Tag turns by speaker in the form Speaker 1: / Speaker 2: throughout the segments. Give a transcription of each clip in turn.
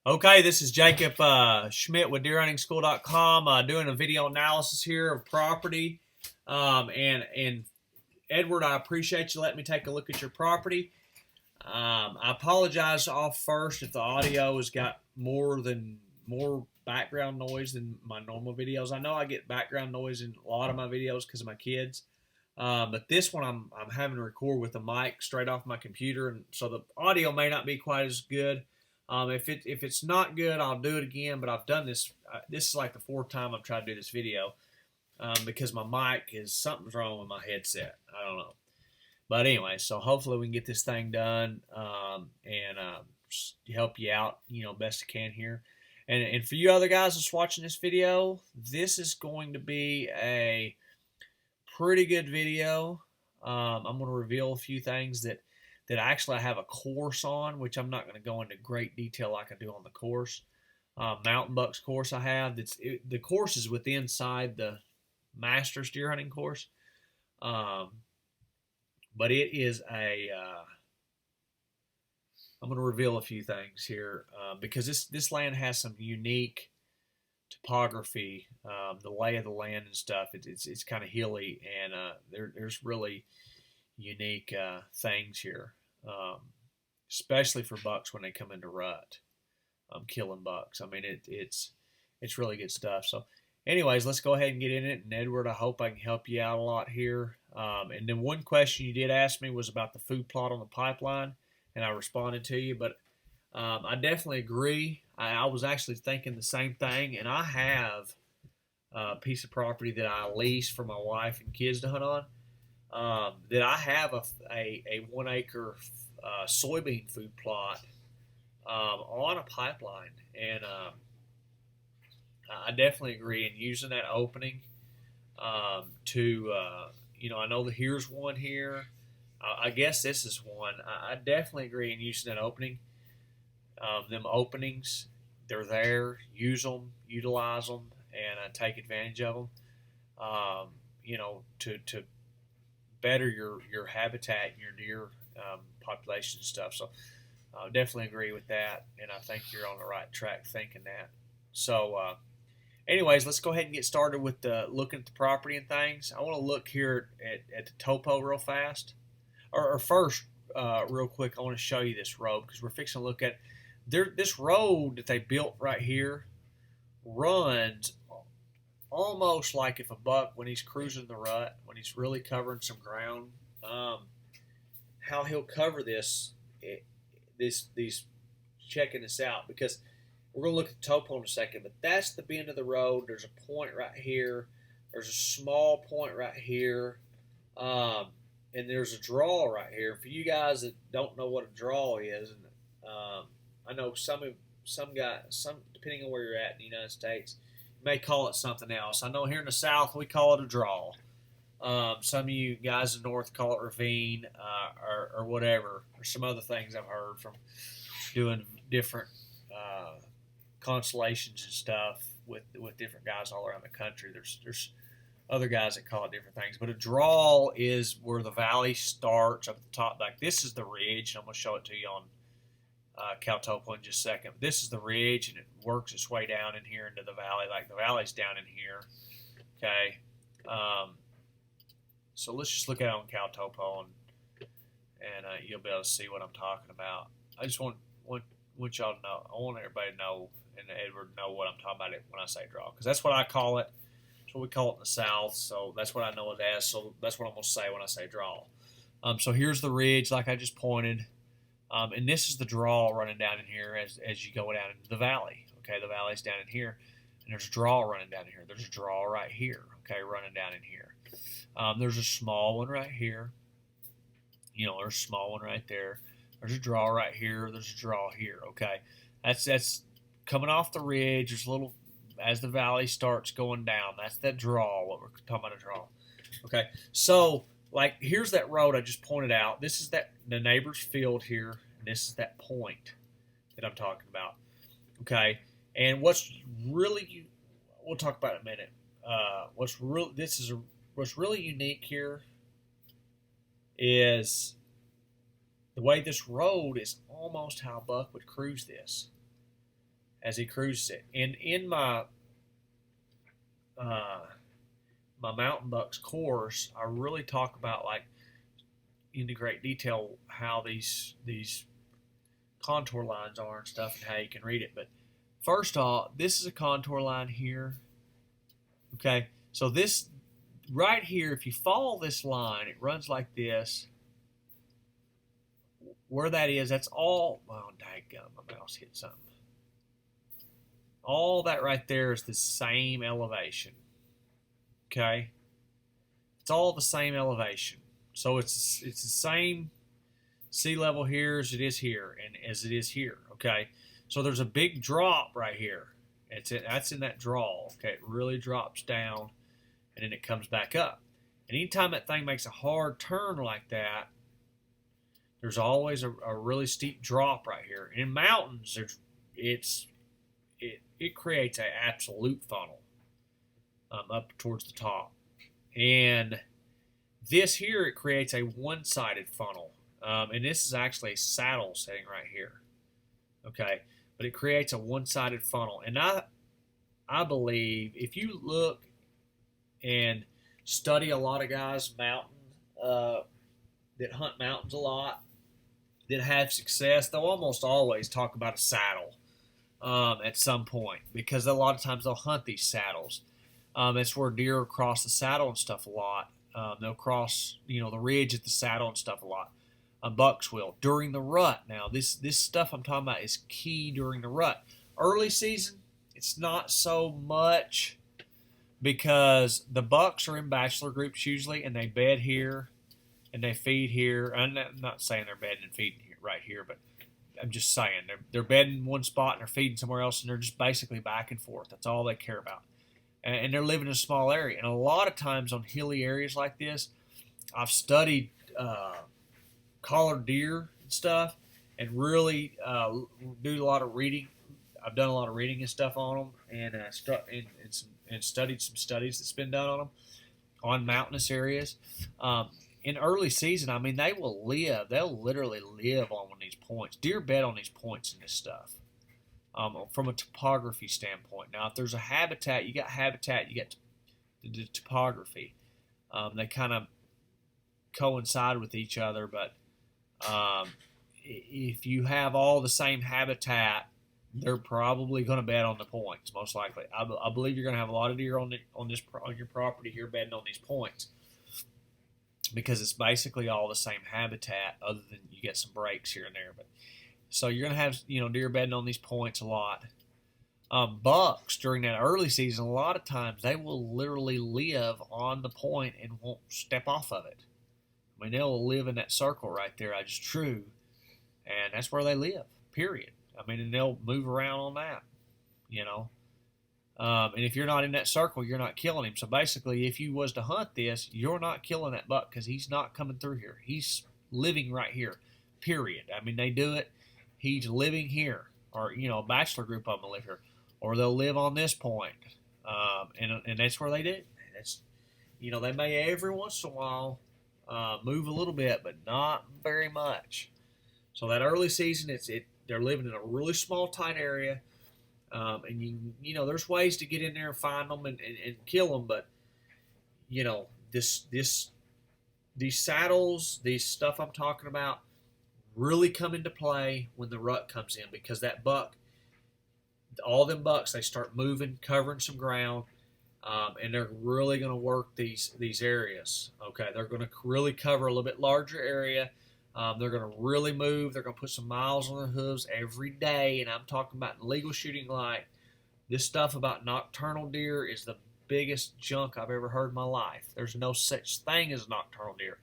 Speaker 1: Okay, this is Jacob Schmidt with deerhuntingschool.com doing a video analysis here of property. And Edward, I appreciate you letting me take a look at your property. I apologize off first if the audio has got more background noise than my normal videos. I know I get background noise in a lot of my videos because of my kids. But this one I'm having to record with a mic straight off my computer, and so the audio may not be quite as good. If it's not good, I'll do it again. But I've done this. This is like the fourth time I've tried to do this video because my mic is something's wrong with my headset. I don't know. But anyway, so hopefully we can get this thing done and help you out, best I can here. And for you other guys that's watching this video, this is going to be a pretty good video. I'm going to reveal a few things that actually I have a course on, which I'm not going to go into great detail like I do on the course. Mountain Bucks course I have. The course is within inside the Masters deer hunting course. But it is I'm going to reveal a few things here because this land has some unique topography, the lay of the land and stuff. It's kind of hilly, and there's really unique things here, especially for bucks when they come into rut, killing bucks. I mean, it's really good stuff. So anyways, let's go ahead and get in it. And Edward, I hope I can help you out a lot here. And then one question you did ask me was about the food plot on the pipeline, and I responded to you. But I definitely agree. I was actually thinking the same thing, and I have a piece of property that I lease for my wife and kids to hunt on. That I have a 1 acre soybean food plot on a pipeline, and I definitely agree in using that opening to I know that here's one here. I guess this is one. I definitely agree in using that opening. Them openings, they're there. Use them, utilize them, and take advantage of them. To better your habitat and your deer population and stuff. So I definitely agree with that, and I think you're on the right track thinking that. So anyways, let's go ahead and get started with looking at the property and things. I want to look here at the topo real fast. Or first, real quick, I want to show you this road because we're fixing to look at this road that they built right here runs almost like if a buck, when he's cruising the rut, when he's really covering some ground, how he'll cover these checking this out, because we're going to look at the topo in a second, but that's the bend of the road. There's a point right here. There's a small point right here. And there's a draw right here. For you guys that don't know what a draw is, and I know some depending on where you're at in the United States, may call it something else. I know here in the South we call it a draw. Some of you guys in the North call it ravine or whatever, or some other things I've heard from doing different constellations and stuff with different guys all around the country. There's other guys that call it different things, but a draw is where the valley starts up at the top. Like this is the ridge, and I'm going to show it to you on Cal Topo in just a second. This is the ridge, and it works its way down in here into the valley. Like the valley's down in here. Okay, so let's just look at it on Cal Topo, and you'll be able to see what I'm talking about. I just want y'all to know. I want everybody to know, and Edward to know what I'm talking about when I say draw, because that's what I call it. That's what we call it in the South. So that's what I know it as. So that's what I'm going to say when I say draw. So here's the ridge, like I just pointed. And this is the draw running down in here as you go down into the valley. Okay, the valley's down in here, and there's a draw running down in here. There's a draw right here. Okay, running down in here. There's a small one right here. There's a small one right there. There's a draw right here. There's a draw here. Okay, that's coming off the ridge. There's a little as the valley starts going down. That's that draw. What we're talking about, a draw. Okay, so. Like, here's that road I just pointed out. This is the neighbor's field here, and this is that point that I'm talking about. Okay, and what's really, we'll talk about it in a minute. What's really unique here is the way this road is almost how a buck would cruise this. as he cruises it. And in my my mountain bucks course, I really talk about, like, into great detail how these contour lines are and stuff, and how you can read it. But first off, this is a contour line here. Okay, so this right here, if you follow this line, it runs like this. Where that is, that's all. Oh, daggum, my mouse hit something. All that right there is the same elevation. Okay, it's all the same elevation. So it's the same sea level here as it is here, and as it is here. Okay, so there's a big drop right here. That's in that draw. Okay, it really drops down, and then it comes back up. And anytime that thing makes a hard turn like that, there's always a really steep drop right here. And in mountains, it creates an absolute funnel up towards the top. And this here, it creates a one-sided funnel. And this is actually a saddle setting right here. Okay, but it creates a one-sided funnel. And I believe if you look and study a lot of guys that hunt mountains a lot, that have success, they'll almost always talk about a saddle at some point, because a lot of times they'll hunt these saddles. It's where deer cross the saddle and stuff a lot. They'll cross, the ridge at the saddle and stuff a lot. Bucks will during the rut. Now, this stuff I'm talking about is key during the rut. Early season, it's not so much, because the bucks are in bachelor groups usually, and they bed here and they feed here. I'm not saying they're bedding and feeding here, right here, but I'm just saying they're bedding in one spot and they're feeding somewhere else, and they're just basically back and forth. That's all they care about. And they're living in a small area. And a lot of times on hilly areas like this, I've studied collared deer and stuff, and really do a lot of reading. I've done a lot of reading and stuff on them, and studied some studies that's been done on them on mountainous areas. In early season, I mean, they'll literally live on these points. Deer bed on these points in this stuff. From a topography standpoint. Now, if there's a habitat, you got the topography. They kind of coincide with each other, but if you have all the same habitat, they're probably going to bed on the points, most likely. I believe you're going to have a lot of deer on your property here bedding on these points, because it's basically all the same habitat, other than you get some breaks here and there. But so you're going to have, deer bedding on these points a lot. Bucks, during that early season, a lot of times they will literally live on the point and won't step off of it. I mean, they'll live in that circle right there. I just drew, and that's where they live, period. I mean, and they'll move around on that, and if you're not in that circle, you're not killing him. So basically, if you was to hunt this, you're not killing that buck, because he's not coming through here. He's living right here, period. I mean, they do it. He's living here, or a bachelor group of them will live here, or they'll live on this point, and that's where they do. That's, they may every once in a while move a little bit, but not very much. So that early season, they're living in a really small, tight area, and there's ways to get in there and find them and kill them, but these saddles, these stuff I'm talking about, really come into play when the rut comes in, because that buck, all them bucks, they start moving, covering some ground, and they're really going to work these areas. Okay, they're going to really cover a little bit larger area. They're going to really move. They're going to put some miles on their hooves every day, and I'm talking about legal shooting light. This stuff about nocturnal deer is the biggest junk I've ever heard in my life. There's no such thing as nocturnal deer.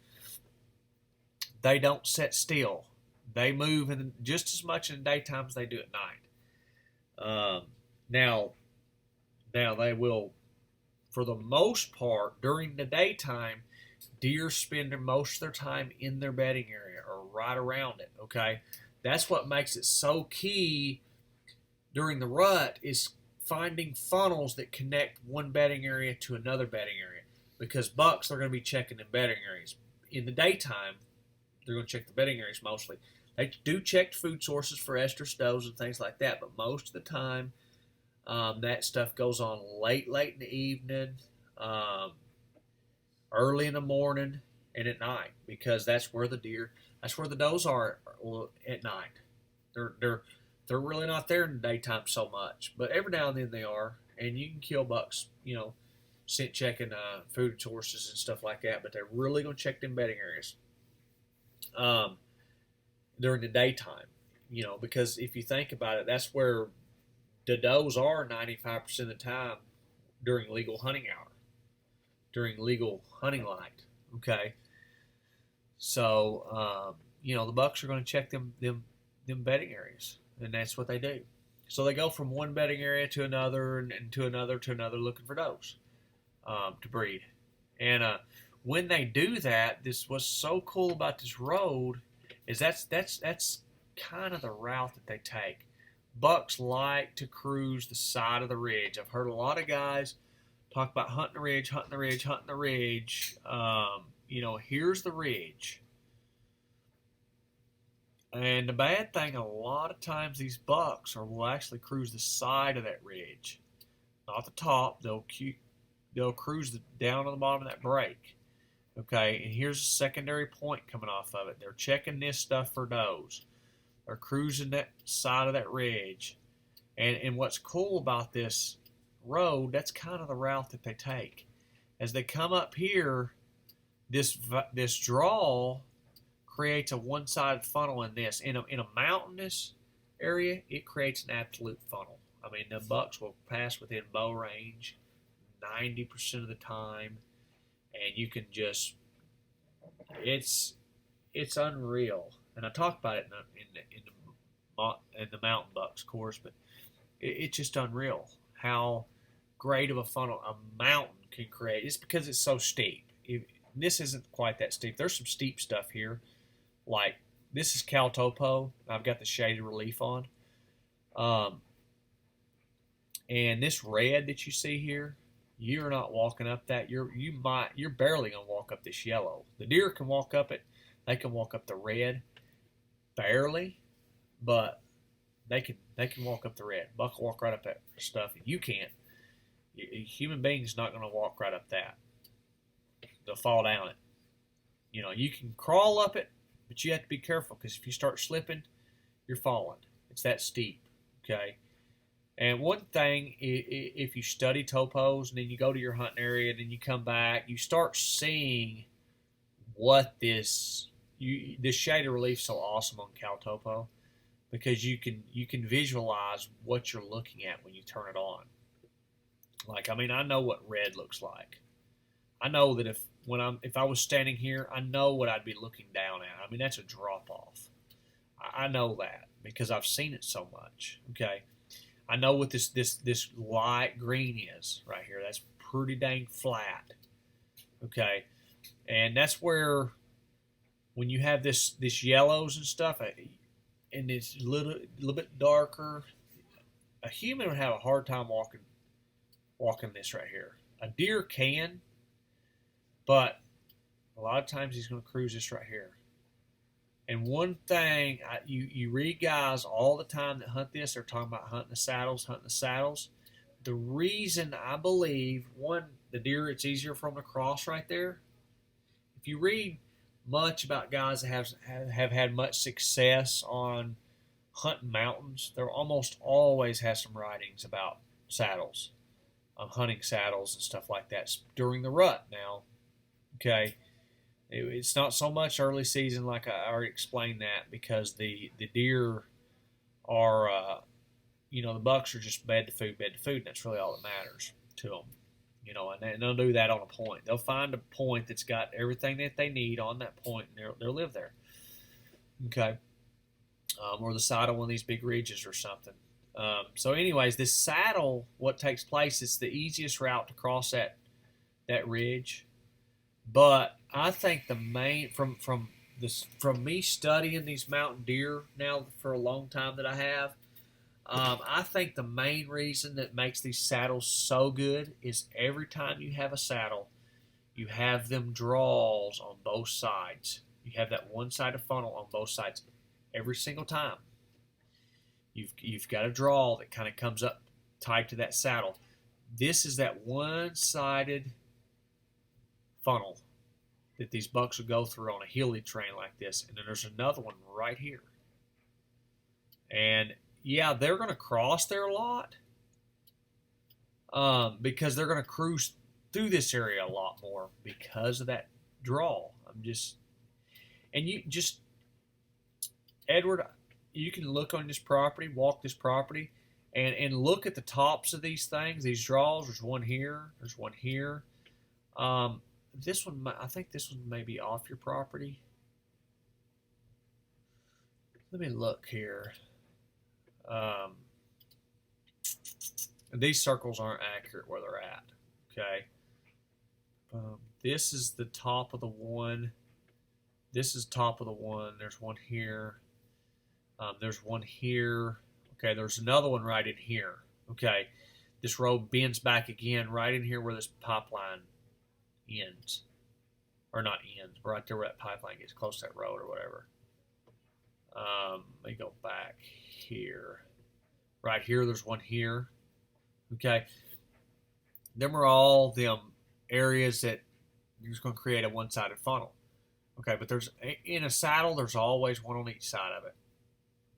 Speaker 1: They don't sit still. They move just as much in the daytime as they do at night. Now they will, for the most part, during the daytime, deer spend most of their time in their bedding area or right around it. Okay, that's what makes it so key during the rut, is finding funnels that connect one bedding area to another bedding area, because bucks, they're going to be checking in bedding areas. In the daytime, they're going to check the bedding areas mostly. They do check food sources for estrus does and things like that, but most of the time, that stuff goes on late in the evening, um, early in the morning, and at night, because that's where the does are at night. They're really not there in the daytime so much, but every now and then they are, and you can kill bucks, scent checking food sources and stuff like that. But they're really gonna check them bedding areas um, during the daytime, because if you think about it, that's where the does are 95% of the time during legal hunting hour, during legal hunting light. Okay, so the bucks are going to check them bedding areas, and that's what they do. So they go from one bedding area to another, and to another, looking for does to breed. And when they do that, what's so cool about this road is that's kind of the route that they take. Bucks like to cruise the side of the ridge. I've heard a lot of guys talk about hunting the ridge. Here's the ridge. And the bad thing, a lot of times these bucks will actually cruise the side of that ridge, not the top. They'll cruise down on the bottom of that break. Okay, and here's a secondary point coming off of it. They're checking this stuff for does. They're cruising that side of that ridge. And what's cool about this road, that's kind of the route that they take. As they come up here, this draw creates a one-sided funnel in this. In a mountainous area, it creates an absolute funnel. I mean, the bucks will pass within bow range 90% of the time, and you can just, it's unreal. And I talk about it in the mountain bucks course, but it's just unreal how great of a funnel a mountain can create. It's because it's so steep. This isn't quite that steep. There's some steep stuff here. Like, this is Topo. I've got the shaded relief on. And this red that you see here, you're not walking up that. You're barely gonna walk up this yellow. The deer can walk up it. They can walk up the red, barely, but they can walk up the red. Buck will walk right up that stuff, and you can't. A human being's not gonna walk right up that. They'll fall down it. You can crawl up it, but you have to be careful, because if you start slipping, you're falling. It's that steep. Okay. And one thing, if you study topos and then you go to your hunting area and then you come back, you start seeing what this shaded relief is so awesome on Topo, because you can visualize what you're looking at when you turn it on. Like, I mean, I know what red looks like. I know that if I was standing here, I know what I'd be looking down at. I mean, that's a drop off. I know that because I've seen it so much. Okay. I know what this light green is right here. That's pretty dang flat. Okay. And that's where, when you have this yellows and stuff, and it's a little bit darker, a human would have a hard time walking this right here. A deer can, but a lot of times he's going to cruise this right here. And one thing, you read guys all the time that hunt this, they're talking about hunting the saddles. The reason I believe, one, the deer, it's easier for them to cross right there. If you read much about guys that have had much success on hunting mountains, there almost always has some writings about saddles, hunting saddles and stuff like that during the rut now. Okay. It's not so much early season, like I already explained that, because the deer are, the bucks are just bed to food, and that's really all that matters to them. And they'll do that on a point. They'll find a point that's got everything that they need on that point, and they'll live there. Okay. Or the side of one of these big ridges or something. So anyways, this saddle, what takes place, it's the easiest route to cross that ridge. But I think the main, from me studying these mountain deer now for a long time that I have, I think the main reason that makes these saddles so good is every time you have a saddle, you have them draws on both sides. You have that one-sided funnel on both sides every single time. You've got a draw that kind of comes up tied to that saddle. This is that one-sided funnel that these bucks will go through on a hilly terrain like this. And then there's another one right here. And yeah, they're going to cross there a lot because they're going to cruise through this area a lot more because of that draw. Edward, you can look on this property, walk this property, and look at the tops of these things, these draws. There's one here. There's one here. This one, I think this one may be off your property. Let me look here. These circles aren't accurate where they're at. Okay. This is the top of the one. This is top of the one. There's one here. There's one here. Okay, there's another one right in here. Okay, this road bends back again right in here where this pipeline ends. Or not ends, but right there where that pipeline gets close to that road or whatever. Let me go back here. Right here, there's one here. Okay. Them are all them areas that you're just going to create a one-sided funnel. Okay, but there's in a saddle, there's always one on each side of it.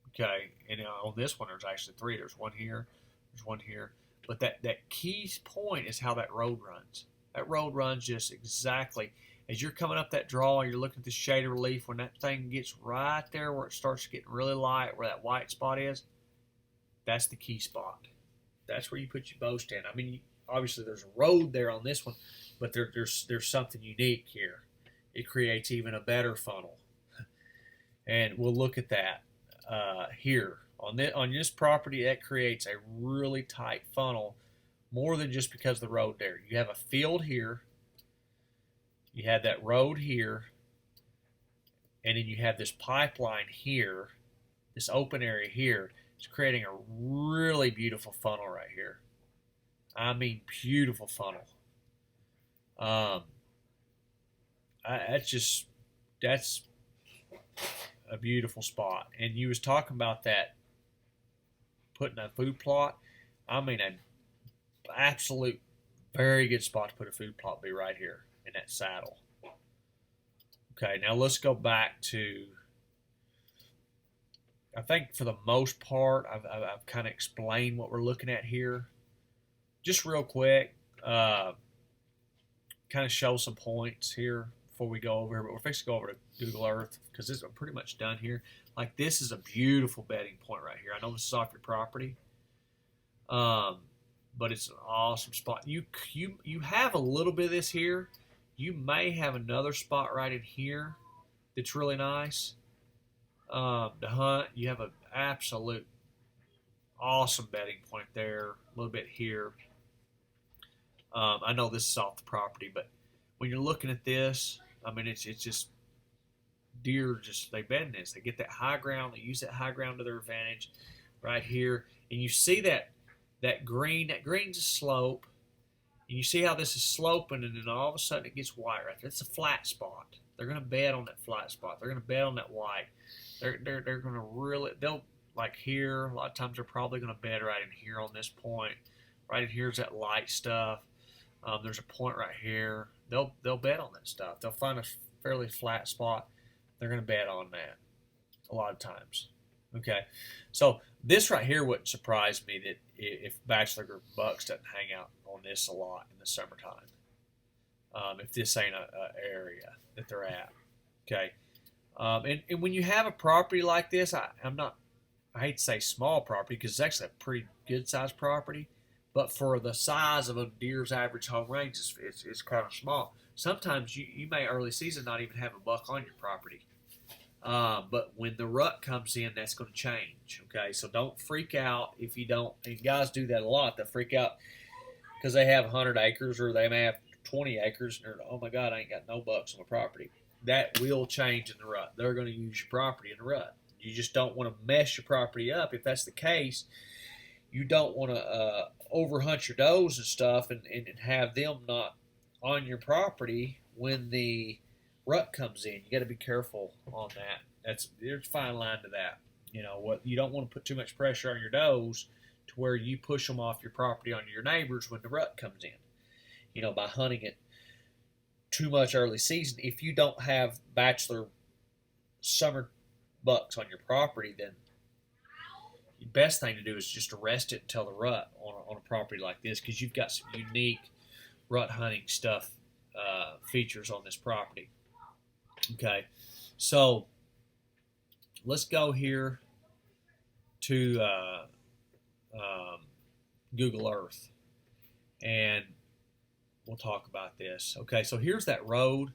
Speaker 1: Okay, and on this one, there's actually three. There's one here, there's one here. But that key point is how that road runs. That road runs just exactly as you're coming up that draw. You're looking at the shade of relief. When that thing gets right there where it starts getting really light, where that white spot is, that's the key spot. That's where you put your bow stand. I mean, obviously there's a road there on this one, but there's something unique here. It creates even a better funnel, and we'll look at that here on this property. That creates a really tight funnel, more than just because of the road there. You have a field here, you have that road here, and then you have this pipeline here, this open area here. It's creating a really beautiful funnel right here. I mean, beautiful funnel. That's a beautiful spot. And you was talking about that, putting a food plot. I mean, an absolute very good spot to put a food plot be right here in that saddle. Okay, now let's go back to, I think for the most part, I've kind of explained what we're looking at here. Just real quick, kind of show some points here before we go over here. But we're fixing to go over to Google Earth because this is pretty much done here. Like, this is a beautiful bedding point right here. I know this is off your property, but it's an awesome spot. You have a little bit of this here. You may have another spot right in here that's really nice to hunt. You have an absolute awesome bedding point there. A little bit here. I know this is off the property, but when you're looking at this, I mean, it's just deer. They bed in this. They get that high ground. They use that high ground to their advantage, right here. And you see that green. That green's a slope, and you see how this is sloping, and then all of a sudden it gets white right there. It's a flat spot. They're going to bed on that flat spot. They're going to bed on that white. They're going to really. They'll, like here. A lot of times they're probably going to bed right in here on this point. Right in here's that light stuff. There's a point right here. They'll bed on that stuff. They'll find a fairly flat spot. They're going to bed on that a lot of times. Okay, so this right here wouldn't surprise me that if bachelor group bucks doesn't hang out on this a lot in the summertime. If this ain't a area that they're at. Okay, and when you have a property like this, I hate to say small property because it's actually a pretty good sized property. But for the size of a deer's average home range, it's kind of small. Sometimes you may early season not even have a buck on your property. But when the rut comes in, that's going to change. Okay, so don't freak out if you don't. And guys do that a lot. They freak out because they have 100 acres or they may have 20 acres and they're, oh my God, I ain't got no bucks on my property. That will change in the rut. They're going to use your property in the rut. You just don't want to mess your property up. If that's the case, you don't want to overhunt your does and stuff and have them not on your property when the rut comes in. You got to be careful on that. There's a fine line to that. You know what? You don't want to put too much pressure on your does to where you push them off your property onto your neighbors when the rut comes in. You know, by hunting it too much early season. If you don't have bachelor summer bucks on your property, then the best thing to do is just arrest it until the rut on a property like this, because you've got some unique rut hunting stuff features on this property. Okay, so let's go here to Google Earth, and we'll talk about this. Okay, so here's that road.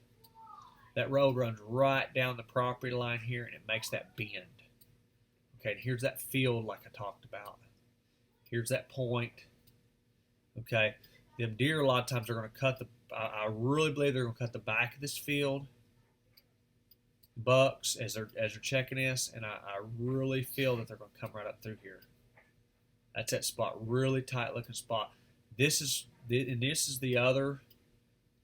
Speaker 1: That road runs right down the property line here, and it makes that bend. Okay, and here's that field like I talked about. Here's that point. Okay, them deer a lot of times are going to cut the, I really believe they're going to cut the back of this field, bucks, as they're checking this, and I really feel that they're going to come right up through here. That's that spot, really tight looking spot. This is the other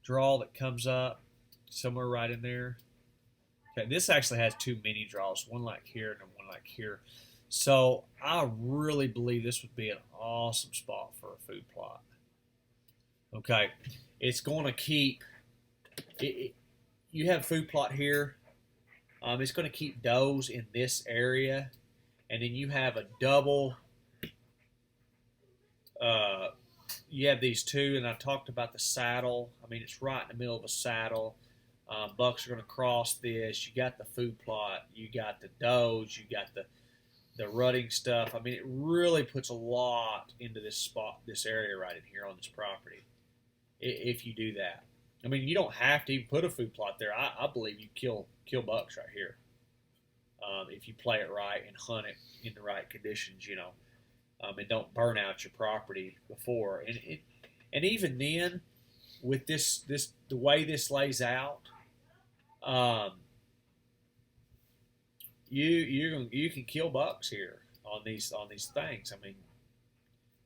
Speaker 1: draw that comes up somewhere right in there. Okay, this actually has two mini draws, one like here and one like here. So I really believe this would be an awesome spot for a food plot. Okay, it's going to keep, you have food plot here. It's going to keep does in this area, and then you have a double, you have these two, and I talked about the saddle. I mean, it's right in the middle of a saddle. Bucks are going to cross this. You got the food plot. You got the does. You got the rutting stuff. I mean, it really puts a lot into this spot, this area right in here on this property, if you do that. I mean, you don't have to even put a food plot there. I believe you kill bucks right here if you play it right and hunt it in the right conditions, you know, and don't burn out your property before. And even then, with this the way this lays out, you can kill bucks here on these things. I mean,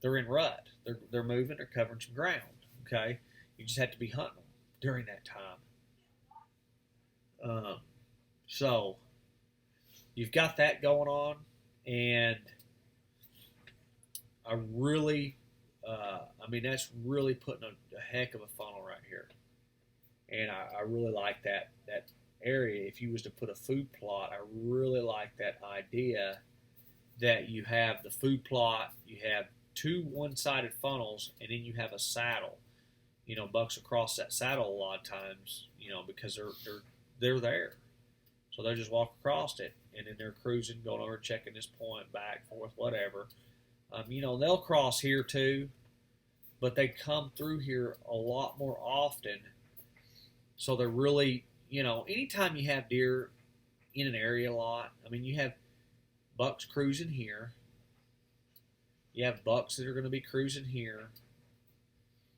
Speaker 1: they're in rut. They're moving. They're covering some ground. Okay, you just have to be hunting them during that time. So you've got that going on, and I really, I mean, that's really putting a heck of a funnel right here. And I really like that area. If you was to put a food plot, I really like that idea that you have the food plot, you have two one-sided funnels, and then you have a saddle. You know, bucks across that saddle a lot of times, you know, because they're there. So they just walk across it, and then they're cruising, going over, checking this point, back, forth, whatever. You know, they'll cross here too, but they come through here a lot more often. So they're really, you know, anytime you have deer in an area a lot, I mean, you have bucks cruising here. You have bucks that are going to be cruising here.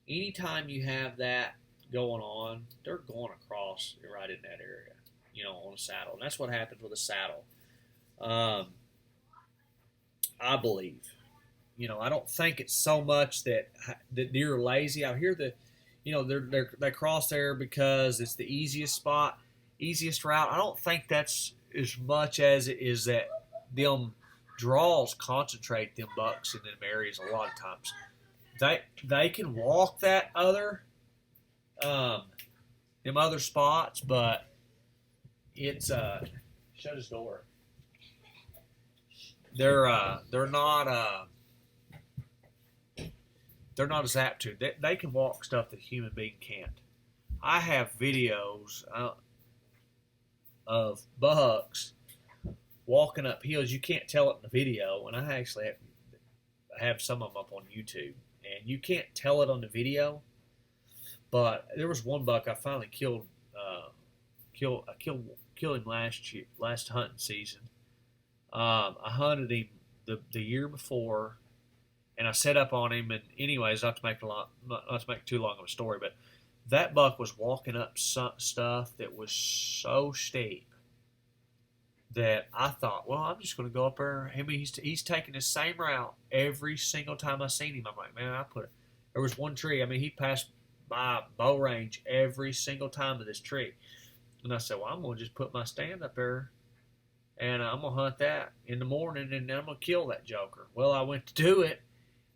Speaker 1: Anytime you have that going on, they're going across right in that area, you know, on a saddle. And that's what happens with a saddle. I believe. You know, I don't think it's so much that deer are lazy. Out here, you know, they cross there because it's the easiest spot, easiest route. I don't think that's as much as it is that them draws concentrate them bucks in them areas a lot of times. They can walk that other them other spots, but it's shut his door. They're not as apt to. They can walk stuff that a human being can't. I have videos of bucks walking up hills. You can't tell it in the video, and I actually have some of them up on YouTube, and you can't tell it on the video. But there was one buck I finally killed. Killed him last hunting season. I hunted him the year before, and I set up on him. And anyways, not to make too long of a story, but that buck was walking up stuff that was so steep that I thought, well, I'm just going to go up there. I mean, he's taking the same route every single time I seen him. I'm like, man, there was one tree. I mean, he passed by bow range every single time of this tree. And I said, well, I'm going to just put my stand up there and I'm going to hunt that in the morning, and then I'm going to kill that joker. Well, I went to do it,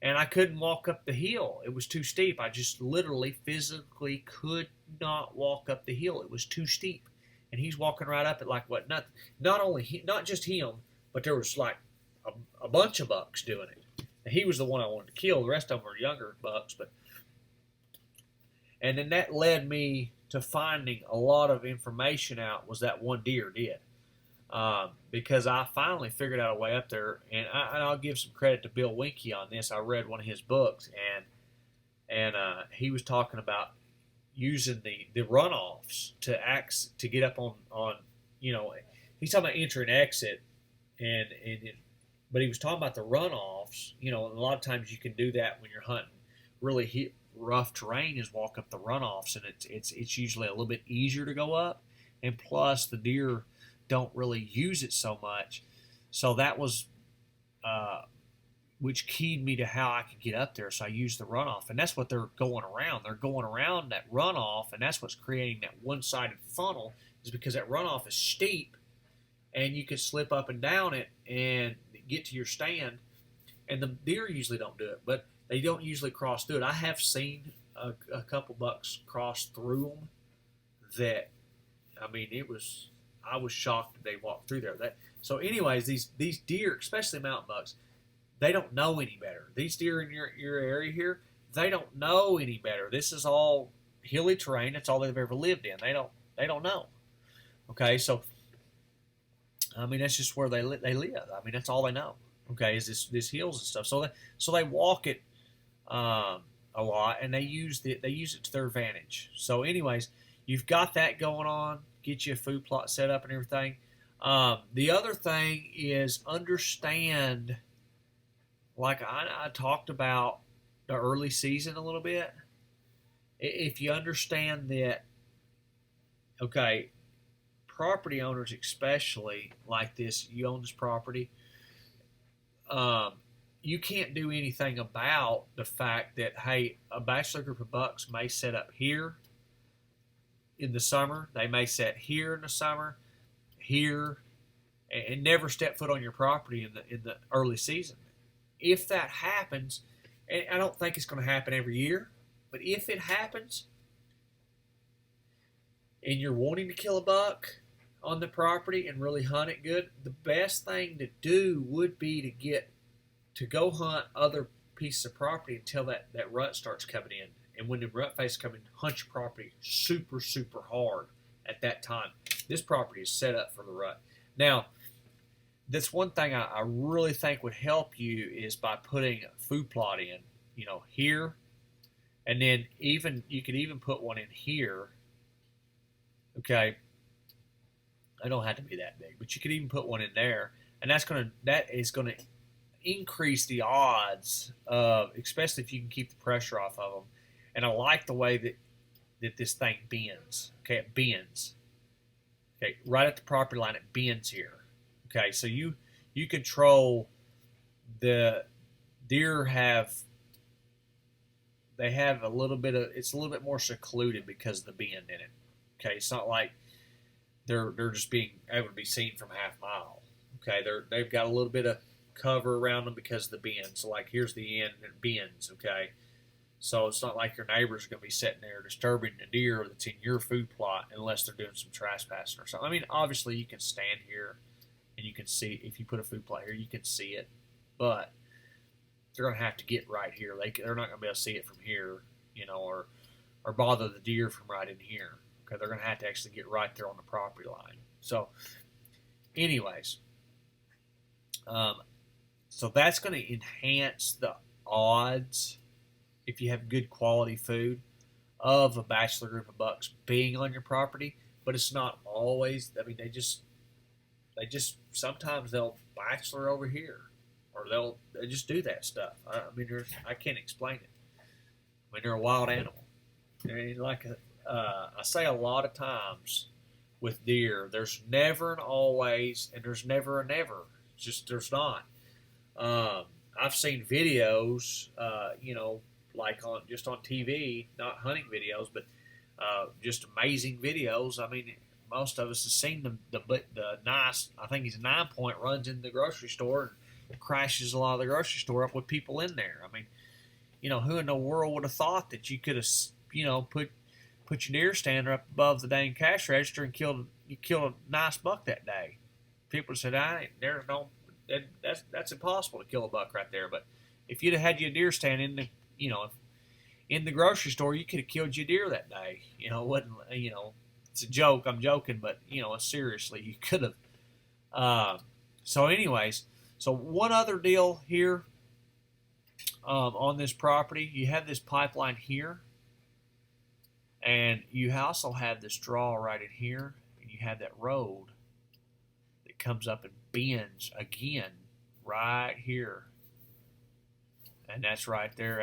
Speaker 1: and I couldn't walk up the hill. It was too steep. I just literally, physically could not walk up the hill. It was too steep. And he's walking right up it like what? Not just him, but there was like a bunch of bucks doing it. And he was the one I wanted to kill. The rest of them were younger bucks, and then that led me to finding a lot of information out. Was that one deer did. Because I finally figured out a way up there, and I'll give some credit to Bill Winke on this. I read one of his books, and he was talking about using the runoffs to get up on he's talking about entry and exit, but he was talking about the runoffs. And a lot of times you can do that when you're hunting really rough terrain, is walk up the runoffs, and it's usually a little bit easier to go up, and plus the deer don't really use it so much. So that was which keyed me to how I could get up there. So I used the runoff, and that's what they're going around. They're going around that runoff, and that's what's creating that one-sided funnel, is because that runoff is steep, and you can slip up and down it and get to your stand. And the deer usually don't do it, but they don't usually cross through it. I have seen a couple bucks cross through them. That, I mean, I was shocked that they walked through there. So anyways, these deer, especially mountain bucks, they don't know any better. These deer in your area here, they don't know any better. This is all hilly terrain. That's all they've ever lived in. They don't know. Okay, so I mean, that's just where they live. I mean, that's all they know. Okay, is this hills and stuff. So they walk it a lot, and they use it to their advantage. So anyways, you've got that going on. Get you a food plot set up and everything. The other thing is understand, like I talked about the early season a little bit. If you understand that, okay, property owners especially like this, you own this property, you can't do anything about the fact that, hey, a bachelor group of bucks may set up here in the summer. They may set here in the summer, here, and never step foot on your property in the early season. If that happens, and I don't think it's going to happen every year, but if it happens, and you're wanting to kill a buck on the property and really hunt it good, the best thing to do would be to go hunt other pieces of property until that rut starts coming in. And when the rut phase comes in, hunt your property super, super hard at that time. This property is set up for the rut. Now, that's one thing I really think would help you is by putting a food plot in, here, and then you could even put one in here. Okay, I don't have to be that big, but you could even put one in there, and that is gonna increase the odds of, especially if you can keep the pressure off of them. And I like the way that this thing bends. Okay, it bends. Okay, right at the property line, it bends here. Okay, so you control the deer they have a little bit of, it's a little bit more secluded because of the bend in it. Okay, it's not like they're just being able to be seen from half mile. Okay, they've got a little bit of cover around them because of the bend. So like here's the end and it bends. Okay, so it's not like your neighbors are going to be sitting there disturbing the deer that's in your food plot unless they're doing some trespassing or something. I mean, obviously you can stand here and you can see, if you put a food plot here, you can see it, but they're going to have to get right here. They're not going to be able to see it from here, or bother the deer from right in here. Okay, they're going to have to actually get right there on the property line. So, anyways, so that's going to enhance the odds, if you have good quality food, of a bachelor group of bucks being on your property. But it's not always. I mean, they just sometimes they'll bachelor over here, or they just do that stuff. I mean, I can't explain it. I mean, they're a wild animal. And I say a lot of times with deer, there's never an always, and there's never a never. There's not. I've seen videos, like on TV, not hunting videos, but just amazing videos. I mean, most of us have seen the nice, I think he's a 9-point, runs in the grocery store and crashes a lot of the grocery store up with people in there. I mean, who in the world would have thought that you could have, put your deer stand up above the dang cash register and killed a nice buck that day? People said, that's impossible to kill a buck right there. But if you'd have had your deer stand in the, in the grocery store, you could have killed your deer that day. It wasn't, it's a joke. I'm joking, but seriously, you could have. So anyways, one other deal here on this property, you have this pipeline here, and you also have this draw right in here, and you have that road that comes up and bends again right here, and that's right there.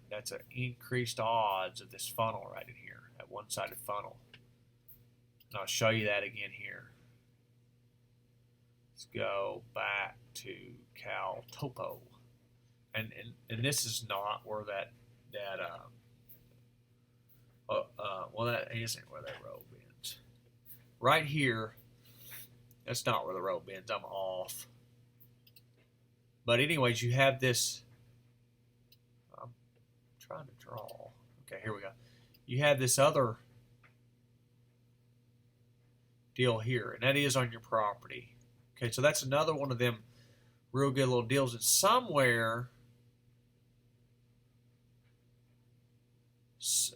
Speaker 1: That's a increased odds of this funnel right in here, that one-sided funnel. And I'll show you that again here. Let's go back to Topo, and this is not where that isn't where that road bends. Right here, that's not where the road bends. I'm off. But anyways, you have this. I'm trying to draw. Okay, here we go. You have this other deal here, and that is on your property. Okay, so that's another one of them real good little deals. And somewhere,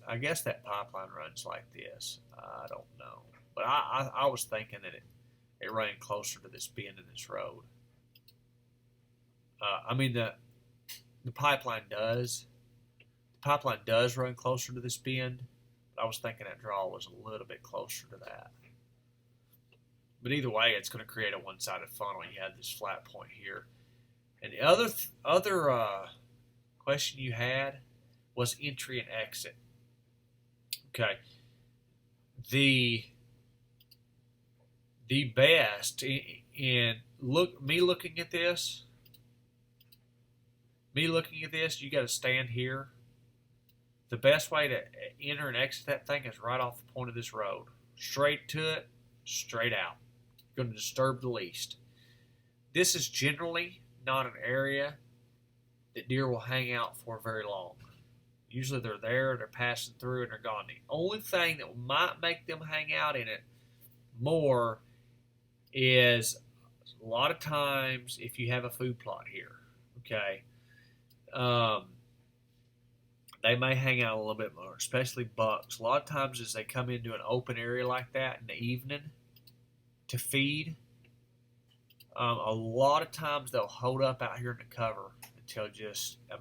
Speaker 1: I guess that pipeline runs like this. I don't know, but I was thinking that it ran closer to this bend in this road. I mean the pipeline does. The pipeline does run closer to this bend, but I was thinking that draw was a little bit closer to that. But either way, it's going to create a one-sided funnel. You have this flat point here. And the other question you had was entry and exit. Okay. The best in looking at this, you got to stand here. The best way to enter and exit that thing is right off the point of this road. Straight to it, straight out. Going to disturb the least. This is generally not an area that deer will hang out for very long. Usually they're there, they're passing through, and they're gone. The only thing that might make them hang out in it more is a lot of times if you have a food plot here, okay, they may hang out a little bit more, especially bucks. A lot of times as they come into an open area like that in the evening to feed, a lot of times they'll hold up out here in the cover until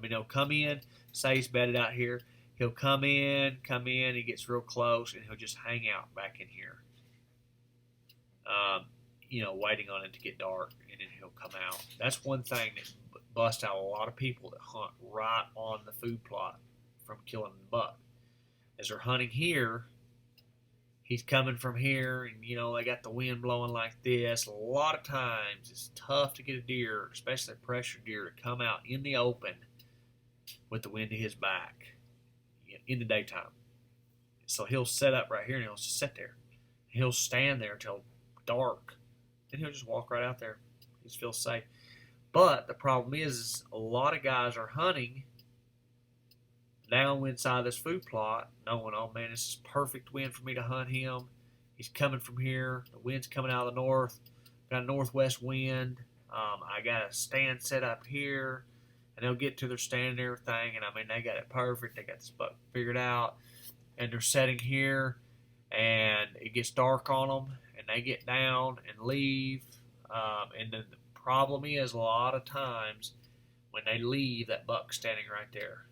Speaker 1: they'll come in, say he's bedded out here, he'll come in, he gets real close, and he'll just hang out back in here, waiting on it to get dark, and then he'll come out. That's one thing that busts out a lot of people that hunt right on the food plot from killing the buck. As they're hunting here, he's coming from here, and they got the wind blowing like this. A lot of times it's tough to get a deer, especially a pressure deer, to come out in the open with the wind to his back in the daytime. So he'll set up right here, and he'll just sit there. He'll stand there till dark, and he'll just walk right out there. He just feels safe. But the problem is a lot of guys are hunting downwind side of this food plot, knowing, oh man, this is perfect wind for me to hunt him. He's coming from here. The wind's coming out of the north. Got a northwest wind. I got a stand set up here, and they'll get to their stand and everything. And I mean, they got it perfect. They got this buck figured out, and they're setting here, and it gets dark on them, and they get down and leave. And then the problem is a lot of times when they leave, that buck's standing right there,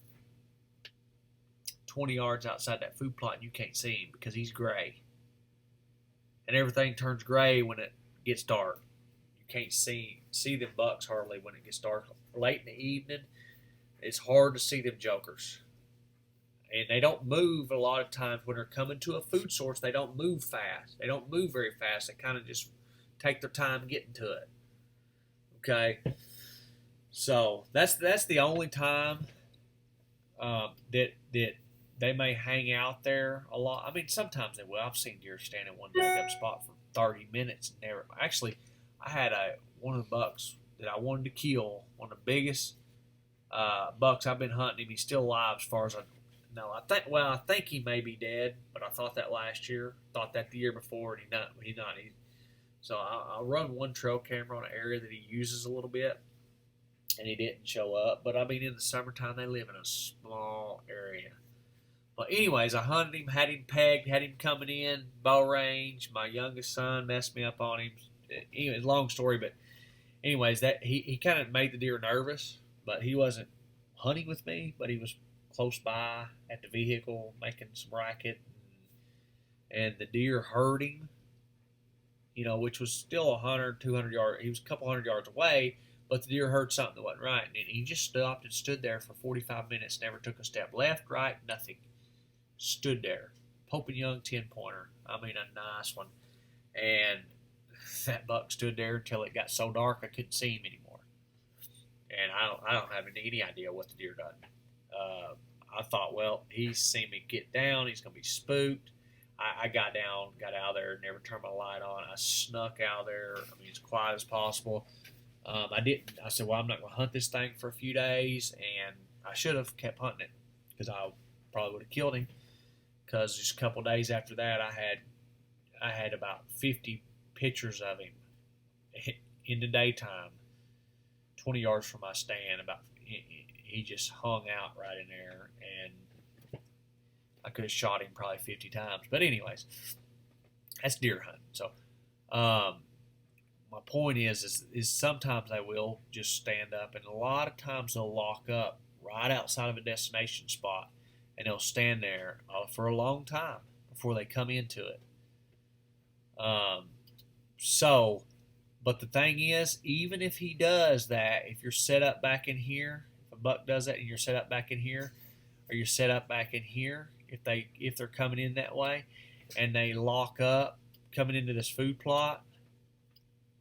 Speaker 1: 20 yards outside that food plot, and you can't see him because he's gray. And everything turns gray when it gets dark. You can't see them bucks hardly when it gets dark. Late in the evening, it's hard to see them jokers. And they don't move a lot of times when they're coming to a food source. They don't move fast. They don't move very fast. They kind of just take their time getting to it. Okay? So that's the only time that they may hang out there a lot. I mean, sometimes they will. I've seen deer stand in one big up spot for 30 minutes and never. Actually, I had one of the bucks that I wanted to kill, one of the biggest bucks I've been hunting him. He's still alive as far as I know. I think he may be dead, but I thought that last year, thought that the year before, and he's not. So I run one trail camera on an area that he uses a little bit, and he didn't show up. But I mean, in the summertime, they live in a small area. But anyways, I hunted him, had him pegged, had him coming in, bow range. My youngest son messed me up on him. Anyway, long story, but anyways, that he kind of made the deer nervous, but he wasn't hunting with me, but he was close by at the vehicle making some racket, and the deer heard him, which was still 100, 200 yards. He was a couple hundred yards away, but the deer heard something that wasn't right, and he just stopped and stood there for 45 minutes, never took a step left, right, nothing. Stood there, Pope and Young 10-pointer. I mean, a nice one. And that buck stood there until it got so dark I couldn't see him anymore. And I don't have any idea what the deer done. I thought, well, he's seen me get down. He's gonna be spooked. I got down, got out of there, never turned my light on. I snuck out of there. I mean, as quiet as possible. I didn't. I said, well, I'm not gonna hunt this thing for a few days, and I should have kept hunting it because I probably would have killed him. Because just a couple days after that, I had about 50 pictures of him in the daytime, 20 yards from my stand. He just hung out right in there, and I could have shot him probably 50 times. But anyways, that's deer hunting. So my point is sometimes they will just stand up, and a lot of times they'll lock up right outside of a destination spot. And they'll stand there for a long time before they come into it. But the thing is, even if he does that, if you're set up back in here, if a buck does that and you're set up back in here, or you're set up back in here, if they're coming in that way, and they lock up coming into this food plot,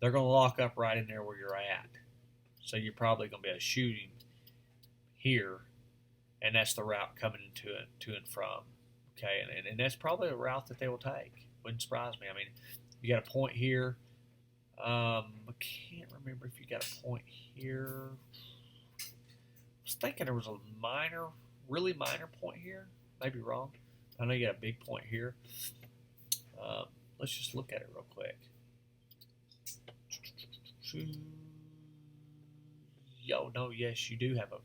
Speaker 1: they're going to lock up right in there where you're at. So you're probably going to be able to shoot him here. And that's the route coming to and from. Okay, and that's probably a route that they will take. Wouldn't surprise me. I mean, you got a point here. I can't remember if you got a point here. I was thinking there was a really minor point here. Maybe wrong. I know you got a big point here. Let's just look at it real quick. Yes, you do have a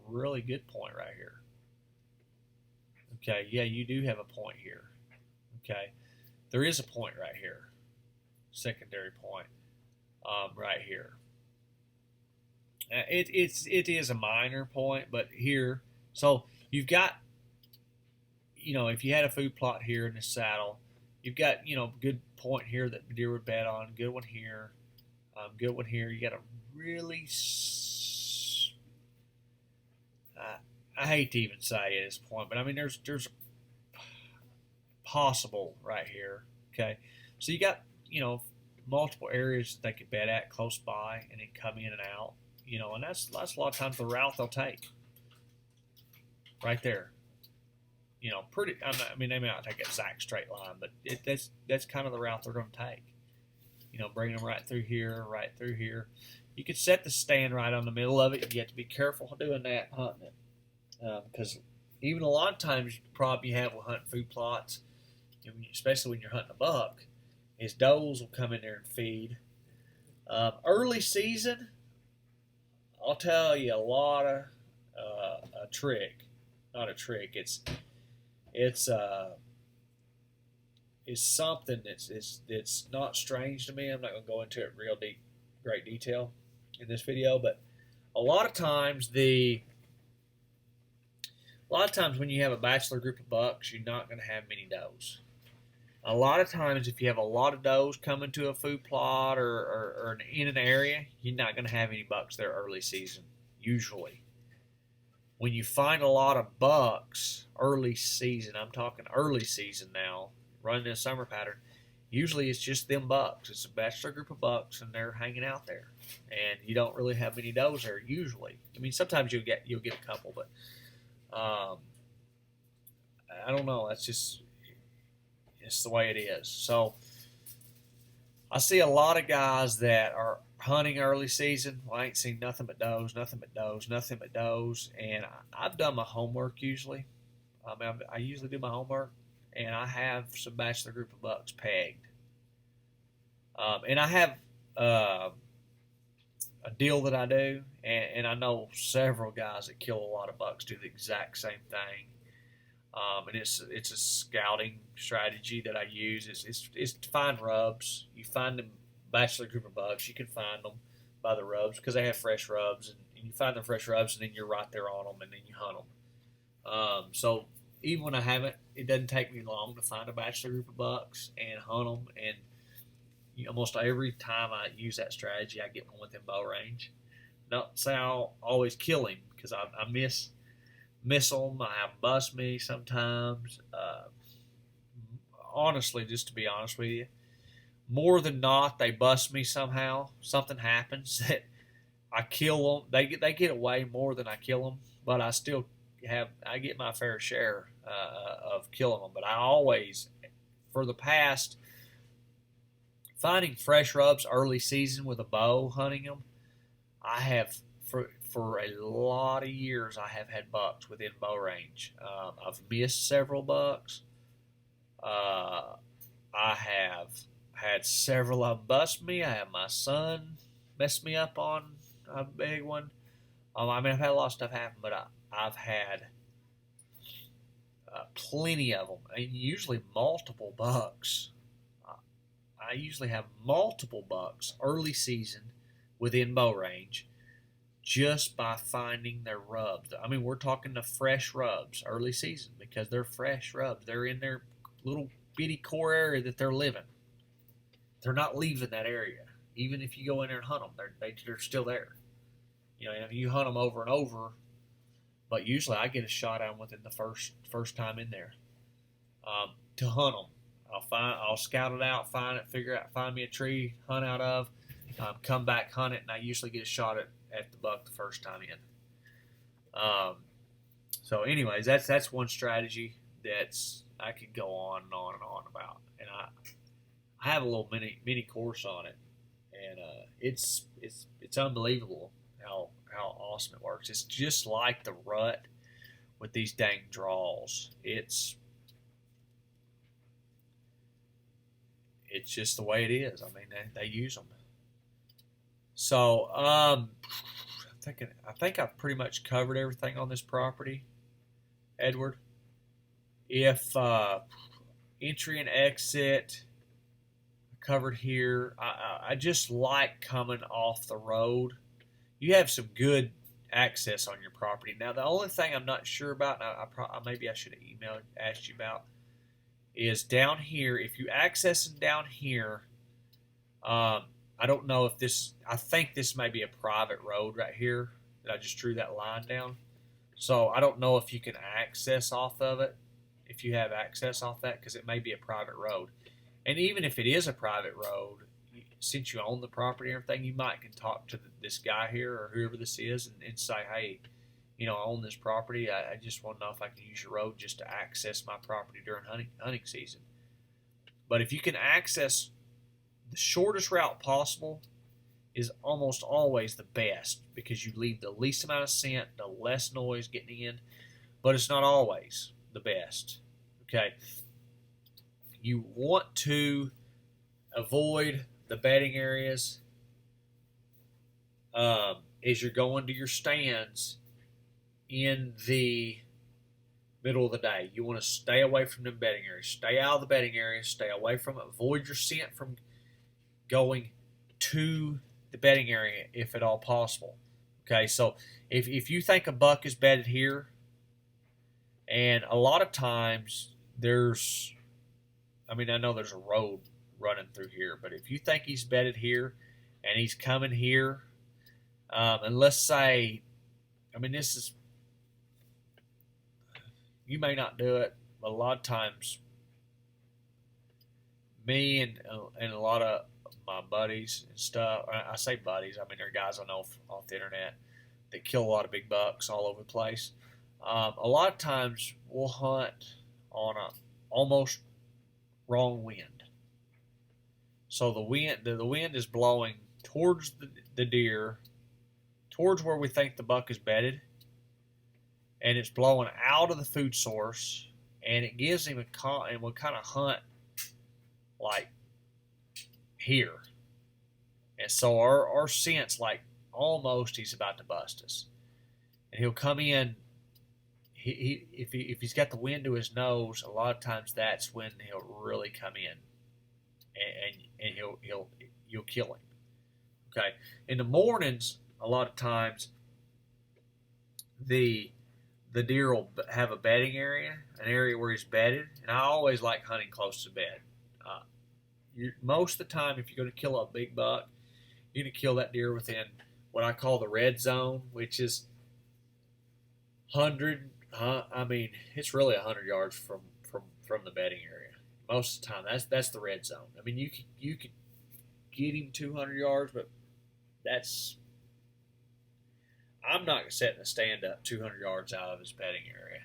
Speaker 1: really good point right here. Okay, yeah, you do have a point here. Okay, there is a point right here, secondary point, right here. It is a minor point, but here, so you've got, if you had a food plot here in the saddle, you've got, good point here that the deer would bet on, good one here, good one here. You got a really I hate to even say it at this point, but I mean, there's possible right here. Okay, so you got multiple areas that they could bet at close by, and then come in and out. And that's a lot of times the route they'll take. Right there. Pretty. I mean, they may not take an exact straight line, but that's kind of the route they're going to take. Bring them right through here, right through here. You could set the stand right on the middle of it. You have to be careful doing that, hunting it. Because even a lot of times, the problem you have with hunting food plots, especially when you're hunting a buck, is does will come in there and feed. Early season, I'll tell you a lot of a trick. Not a trick. It's something that's not strange to me. I'm not going to go into it real great detail in this video, but a lot of times when you have a bachelor group of bucks, you're not going to have many does. A lot of times, if you have a lot of does coming to a food plot or in an area, you're not going to have any bucks there early season, usually. When you find a lot of bucks early season, I'm talking early season now, running a summer pattern, usually it's just them bucks. It's a bachelor group of bucks, and they're hanging out there. And you don't really have many does there usually. I mean, sometimes you'll get a couple, but I don't know. That's just it's the way it is. So I see a lot of guys that are hunting early season. Well, I ain't seen nothing but does, nothing but does, nothing but does. And I've done my homework usually. I usually do my homework, and I have some bachelor group of bucks pegged. And I have a deal that I do, and I know several guys that kill a lot of bucks do the exact same thing. And it's a scouting strategy that I use. It's to find rubs. You find them bachelor group of bucks. You can find them by the rubs because they have fresh rubs, and you find them fresh rubs, and then you're right there on them, and then you hunt them. So even when I haven't, it doesn't take me long to find a bachelor group of bucks and hunt them. And almost every time I use that strategy, I get one within bow range. Not say I'll always kill him because I miss them. I have them bust me sometimes. Honestly, just to be honest with you, more than not, they bust me somehow. Something happens that I kill them. They get away more than I kill them, but I get my fair share of killing them. But I always, for the past, finding fresh rubs early season with a bow, hunting them, I have for a lot of years I have had bucks within bow range. I've missed several bucks. I have had several of them bust me. I have my son mess me up on a big one. I've had a lot of stuff happen, but I've had plenty of them, and usually multiple bucks. I usually have multiple bucks early season within bow range just by finding their rubs. I mean, we're talking the fresh rubs early season because they're fresh rubs. They're in their little bitty core area that they're living. They're not leaving that area. Even if you go in there and hunt them, they're still there. If you hunt them over and over, but usually I get a shot at them within the first time in there. To hunt them, I'll scout it out, find me a tree, hunt out of, come back, hunt it, and I usually get a shot at the buck the first time in. So, anyways, that's one strategy that's I could go on and on and on about, and I have a little mini course on it, and it's unbelievable how awesome it works. It's just like the rut with these dang draws. It's just the way it is. I mean, they use them. So, I think I've pretty much covered everything on this property, Edward. If entry and exit covered here, I just like coming off the road. You have some good access on your property. Now, the only thing I'm not sure about, and maybe I should have asked you about, is down here. If you access them down here, I don't know if I think this may be a private road right here that I just drew that line down. So I don't know if you can access off of it, if you have access off that, because it may be a private road. And even if it is a private road, since you own the property and everything, you might can talk to this guy here or whoever this is and say, hey, I own this property. I just want to know if I can use your road just to access my property during hunting season. But if you can access the shortest route possible, is almost always the best because you leave the least amount of scent, the less noise getting in, but it's not always the best. Okay. You want to avoid the bedding areas as you're going to your stands in the middle of the day. You want to stay away from the bedding areas. Stay out of the bedding areas. Stay away from it. Avoid your scent from going to the bedding area if at all possible. Okay, so if you think a buck is bedded here, and a lot of times I know there's a road running through here, but if you think he's bedded here and he's coming here, and let's say, you may not do it, but a lot of times, me and a lot of my buddies and stuff, I say buddies, they're guys I know off the internet that kill a lot of big bucks all over the place. A lot of times we'll hunt on a almost wrong wind. So the wind is blowing towards the deer, towards where we think the buck is bedded, and it's blowing out of the food source, and it gives him and we'll kind of hunt like here. And so our scent's like almost he's about to bust us. And he'll come in. If he's got the wind to his nose, a lot of times that's when he'll really come in, and you'll kill him. Okay. In the mornings, a lot of times the deer will have a bedding area, an area where he's bedded, and I always like hunting close to bed. Most of the time, if you're going to kill a big buck, you're going to kill that deer within what I call the red zone, which is 100. I mean, it's really 100 yards from the bedding area. Most of the time, that's the red zone. I mean, you could get him 200 yards, but I'm not setting a stand up 200 yards out of his bedding area.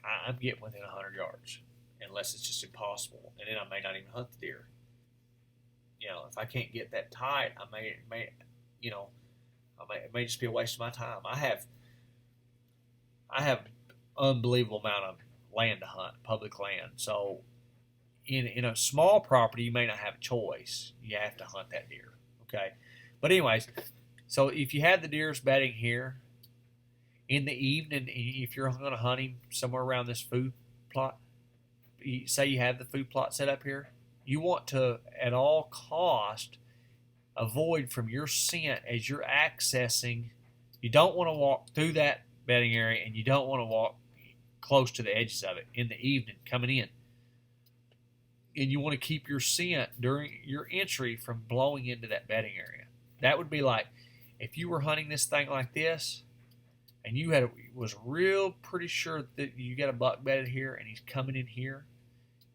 Speaker 1: I'm getting within 100 yards, unless it's just impossible, and then I may not even hunt the deer. If I can't get that tight, I may it may just be a waste of my time. I have unbelievable amount of land to hunt, public land. So in a small property, you may not have a choice. You have to hunt that deer. Okay. But anyways, so if you have the deer's bedding here, in the evening, if you're going to hunt him somewhere around this food plot, say you have the food plot set up here, you want to, at all cost, avoid from your scent as you're accessing. You don't want to walk through that bedding area, and you don't want to walk close to the edges of it in the evening coming in. And you want to keep your scent during your entry from blowing into that bedding area. That would be like if you were hunting this thing like this, and you was real pretty sure that you got a buck bedded here, and he's coming in here,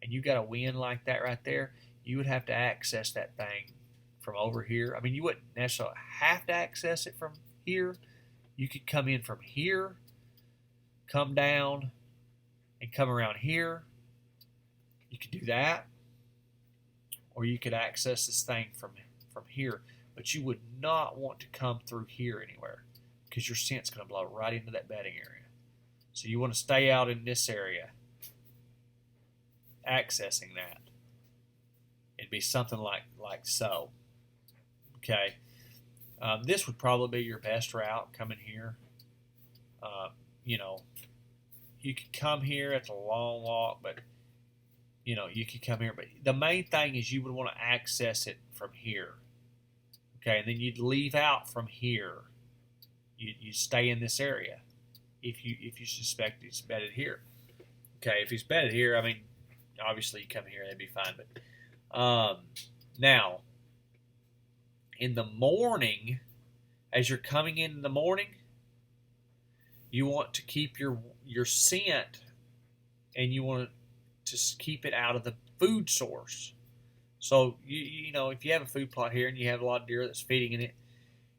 Speaker 1: and you got a wind like that right there, you would have to access that thing from over here. I mean, you wouldn't necessarily have to access it from here. You could come in from here, come down, and come around here. You could do that. Or you could access this thing from here. But you would not want to come through here anywhere, because your scent's going to blow right into that bedding area. So you want to stay out in this area, accessing that. It'd be something like so. Okay. This would probably be your best route coming here. You could come here. It's a long walk, but you could come here. But the main thing is you would want to access it from here. Okay, and then you'd leave out from here. You stay in this area if you suspect he's bedded here. Okay, if he's bedded here, I mean, obviously you come here, that'd be fine. But now, in the morning, as you're coming in the morning, you want to keep your scent, and you want to keep it out of the food source. So if you have a food plot here and you have a lot of deer that's feeding in it,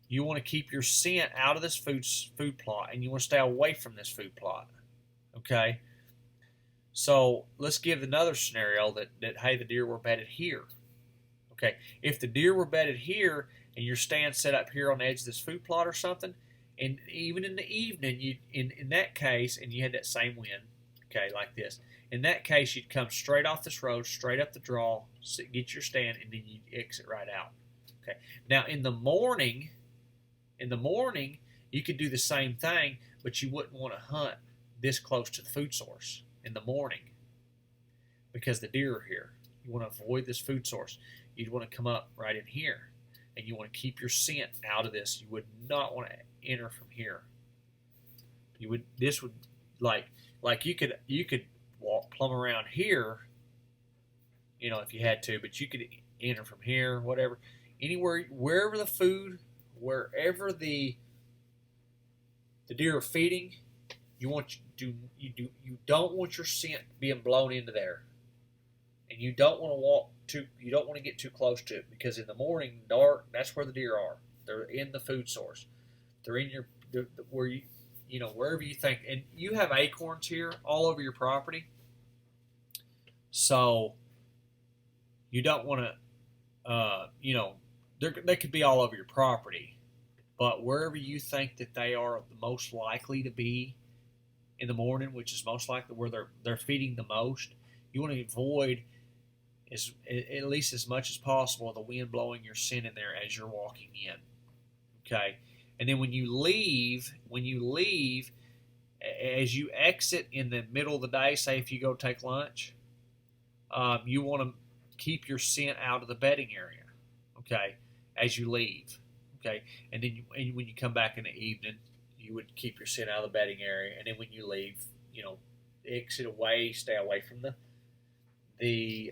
Speaker 1: you want to keep your scent out of this food plot, and you want to stay away from this food plot. Okay. So let's give another scenario that hey, the deer were bedded here. Okay, if the deer were bedded here and your stand set up here on the edge of this food plot or something, and even in the evening, in that case, and you had that same wind, okay, like this, in that case, you'd come straight off this road, straight up the draw, get your stand, and then you'd exit right out. Okay. Now in the morning, you could do the same thing, but you wouldn't want to hunt this close to the food source in the morning because the deer are here. You want to avoid this food source. You'd want to come up right in here, and you want to keep your scent out of this. You would not want to enter from here. This would like you could walk plumb around here, if you had to, but you could enter from here, whatever, anywhere, wherever the deer are feeding. You don't want your scent being blown into there, and you don't want to get too close to it, because in the morning, dark, that's where the deer are. They're in the food source. They're in wherever you think, and you have acorns here all over your property. So you don't want to, they could be all over your property, but wherever you think that they are the most likely to be in the morning, which is most likely where they're feeding the most, you want to avoid at least as much as possible the wind blowing your scent in there as you're walking in. Okay, and then when you leave, as you exit in the middle of the day, say if you go take lunch, you want to keep your scent out of the bedding area. Okay, as you leave. Okay, and then when you come back in the evening, you would keep your scent out of the bedding area, and then when you leave, exit away, stay away from the